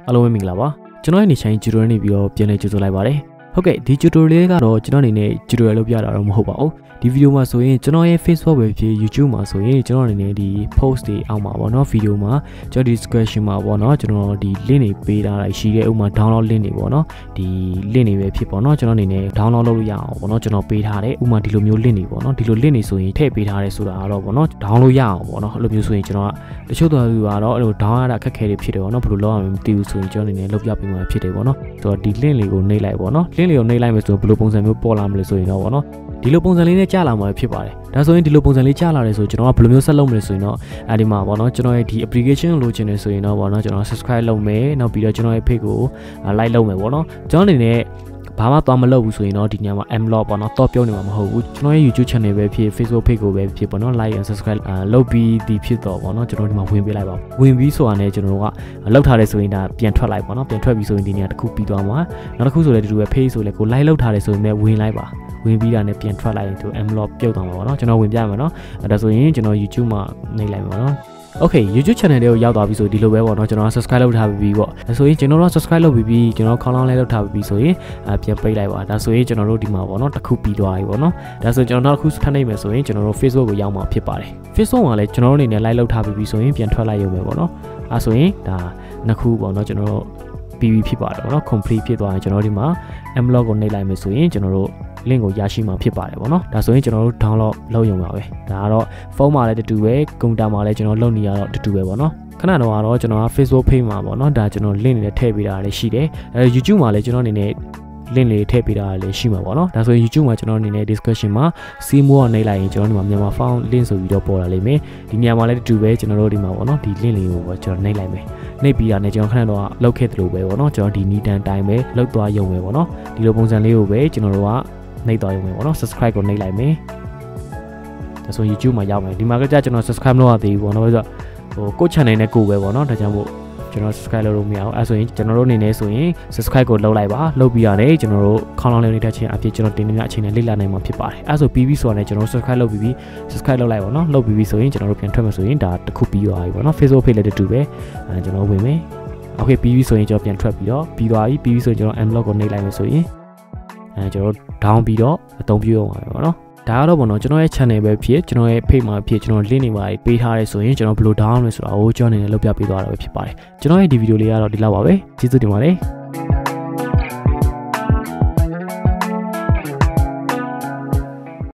Hello မင်္ဂလာပါကျွန်တော်ရဲ့နေချိုင်း tutorial နေပြီးတော့ပြန်လည်ကြိုဆိုလိုက်ပါတယ်ဟုတ်ကဲ့ဒီ tutorial ကတော့ကျွန်တော်အနေနဲ့ tutorial လုပ်ပြတာတော့မဟုတ်ပါဘူးဒီ video မှာဆိုရင်ကျွန်တော်ရဲ့ Facebook ပဲဖြစ် YouTube မှာဆိုရင်ကျွန်တော်အနေနဲ့ဒီ post တွေအောက်မှာပေါ့နော် video မှာကျွန်တော် description မှာပေါ့နော်ကျွန်တော်ဒီ link တွေပေးထားတာရှိတဲ့ဥပမာ download link တွေပေါ့နော်ဒီ link တွေပဲဖြစ်ပေါ့နော်ကျွန်တော်အနေနဲ့ download လုပ်လို့ရအောင်ပေါ့နော်ကျွန်တော်ပေးထားတယ်ဥပမာဒီလိုမျိုး link တွေပေါ့နော်ဒီလို link တွေဆိုရင်ထည့်ပေးထားတယ်ဆိုတာကတော့ပေါ့နော် download ရအောင်ပေါ့နော်အဲ့လိုမျိုးဆိုရင်ကျွန်တော်ကတချို့တော်သူကတော့အဲ့လို download ရတာအခက်အခဲတွေဖြစ်တယ်ပေါ့နော်ဘယ်လိုလုပ်ရမလဲမသိဘူးဆိုရင်ကျွန်တော်အနေနဲ့လုပ်ပြပေးမှာဖြစ်တယ်ပေါ့နော်ဆိုတော့ဒီ link လေးကိုနှိပ်လိုက်ပေါ့နော် link လေးကိုနှိပ်လိုက်မယ်ဆိုဘယ်လိုပုံစံမျိုးပေါ်လာမလဲဆိုရင်တော့ပေါ့နော်ဒီလိုပုံစံလေးနဲ့ကြာလာမှာဖြစ်ပါတယ်ဒါဆိုရင်ဒီလိုပုံစံလေးကြာလာတယ်ဆိုကျွန်တော်ကဘယ်လိုမျိုးဆက်လုပ်မလဲဆိုရင်တော့အဲဒီမှာပေါ့နော်ကျွန်တော်ရဲ့ဒီ application လိုချင်နေဆိုရင်တော့ပေါ့နော်ကျွန်တော် subscribe လုပ်မယ်နောက်ပြီးတော့ကျွန်တော်ရဲ့ page ကို like လုပ်မယ်ပေါ့နော်ကျွန်တော်အနေနဲ့ဘာမှသွားမလုပ်ဘူးဆိုရင်တော့ဒီညမှာ unlock ပေါ့နော်တော့ပြောနေမှာမဟုတ်ဘူးကျွန်တော်ရဲ့ YouTube channel ပဲဖြစ် Facebook page ကိုပဲဖြစ်ပေါ့နော် like and subscribe လုပ်ပြီးဒီဖြစ်တော့ပေါ့နော်ကျွန်တော်ဒီမှာဝင်ပေးလိုက်ပါဝင်ပြီးဆိုတာနဲ့ကျွန်တော်တို့ကလောက်ထားတယ်ဆိုရင်ဒါပြန်ထွက်လိုက်ပေါ့နော်ပြန်ထွက်ပြီးဆိုရင်ဒီညတစ်ခုပြီးသွားမှာနောက်တစ်ခုဆိုလည်းဒီလိုပဲ page ဆိုလည်းကို like လောက်ထားတယ်ဆိုရင်လည်းဝင်လိုက်ပါဝင်ပြီးတာနဲ့ပြန်ထွက်လိုက်ရင်သူ unlock ပြုတ်သွားမှာပေါ့နော်ကျွန်တော်ဝင်ပြမယ်နော်ဒါဆိုရင်ကျွန်တော် YouTube မှာနှိပ်လိုက်ပါနော်Okay YouTube channel တွေကိုရောက်သွားပြီဆိုဒီလိုပဲပေါ့နော်ကျွန်တော် subscribe လုပ်ထားပြီးပေါ့ဒါဆိုရင်ကျွန်တော်တို့ subscribe လုပ်ပြီးကျွန်တော်ခေါင်းလောင်းလေးလုပ်ထားပြီးဆိုရင်ပြန်ပိတ်လိုက်ပါဒါဆိုရင်ကျွန်တော်တို့ဒီမှာပေါ့နော်တစ်ခုပြီးသွားပြီပေါ့နော်ဒါဆိုကျွန်တော်နောက်တစ်ခုထပ်နေမယ်ဆိုရင်ကျွန်တော်တို့ Facebook ကိုရောက်မှာဖြစ်ပါတယ် Facebook မှာလည်းကျွန်တော်တို့အနေနဲ့ like လုပ်ထားပြီးဆိုရင်ပြန်ထွက်လိုက်ရုံပဲပေါ့နော်အဲဆိုရင်ဒါနှစ်ခုပေါ့နော်ကျွန်တော်တို့ပြီးဖြစ်ပါတယ်ပေါ့နော် complete ဖြစ်သွားရင်ကျွန်တော်ဒီမှာ unlock ကိုနှိပ်လိုက်မယ်ဆိုရင်ကျွန်တော်တို့ link ကိုရရှိမှာဖြစ်ပါတယ်ပေါ့နော်ဒါဆိုရင်ကျွန်တော်တို့ download လုပ်ရုံပါပဲဒါကတော့ဖုန်းမှာလည်းတူတူပဲကွန်ပျူတာမှာလည်းကျွန်တော်လုပ်နေရတော့တူတူပဲပေါ့နော်ခဏတော့ကျွန်တော်က Facebook page မှာပေါ့နော်ဒါကျွန်တော် link တွေထည့်ပေးတာလည်းရှိတယ်YouTube မှာလည်းကျွန်တော်အနေနဲ့ link လေးထည့်ပေးတာလည်းရှိမှာပေါ့နော်ဒါဆိုရင် YouTube မှာကျွန်တော်အနေနဲ့ discussion မှာ see more နှိပ်လိုက်ရင်ကျွန်တော်ဒီမှာမြန်မာ found link ဆိုပြီးတော့ပေါ်လာလိမ့်မယ်ဒီနေရာမှာလည်းတူတူပဲကျွန်တော်တို့ဒီမှာပေါ့နော်ဒီ link လေးကိုကျွန်တော်နှိပ်လိုက်မယ်နှိပ်ပြီးတာနဲ့ကျွန်တော်ခဏတော့လောက်ခဲ့တယ်လို့ပဲပေါ့နော်ကျွန်တော်ဒီနီးတန်းတိုင်းပဲလောက်သွားရုံပဲပေါ့နော်ဒီလိုပုံစံလေးကိုပဲကျွန်တော်တို့ကနှိပ်သွားရုံပဲပေါ့နော် subscribe ကိုနှိပ်လိုက်မယ်ဒါဆို YouTube မှာရောက်မယ်ဒီမှာကကျွန်တော် subscribe လုပ်ရသေးဘူးပေါ့နော်ဆိုတော့ကို channel နဲ့ကိုပဲပေါ့နော်ဒါကြောင့်မို့ကျွန်တော် subscribe လုပ်လို့မရအောင်အဲဆိုရင်ကျွန်တော်တို့အနေနဲ့ဆိုရင် subscribe ကိုလုပ်လိုက်ပါလုပ်ပြီးရတယ်ကျွန်တော်တို့ခေါင်းလောင်းလေးနေတဲ့ချင်းအဖြစ်ကျွန်တော်တင်နေတဲ့အချိန်နဲ့လေ့လာနိုင်မှာဖြစ်ပါတယ်အဲဆိုပြီးဆိုတာနဲ့ကျွန်တော် subscribe လုပ်ပြီး subscribe လုပ်လိုက်ပါနော်လုပ်ပြီးဆိုရင်ကျွန်တော်တို့ပြန်ထွက်မယ်ဆိုရင်ဒါတစ်ခုပြီးသွားပြီပေါ့နော် Facebook page လည်းတူပဲကျွန်တော်ဝင်မယ်โอเคပြီးဆိုရင်ကျွန်တော်ပြန်ထွက်ပြီးတော့ပြီးသွားပြီပြီးဆိုရင်ကျွန်တော် unlock ကိုနှိပ်လိုက်မယ်ဆိုရင်ကျွန်တော် down ပြီးတော့အသုံးပြုအောင်ပါပဲเนาะဒါကတော့ပေါ့နော်ကျွန်တော်ရဲ့ channel ပဲဖြစ်ကျွန်တော်ရဲ့ page မှာဖြစ်ကျွန်တော် link တွေပါပေးထားရဲဆိုရင်ကျွန်တော်ဘယ်လို down လုပ်လဲဆိုတာကိုကျွန်တော်အနေနဲ့လုပ်ပြပေးသွားတာပဲဖြစ်ပါတယ်ကျွန်တော်ရဲ့ဒီ video လေးကတော့ဒီလောက်ပါပဲကျေးဇူးတင်ပါတယ်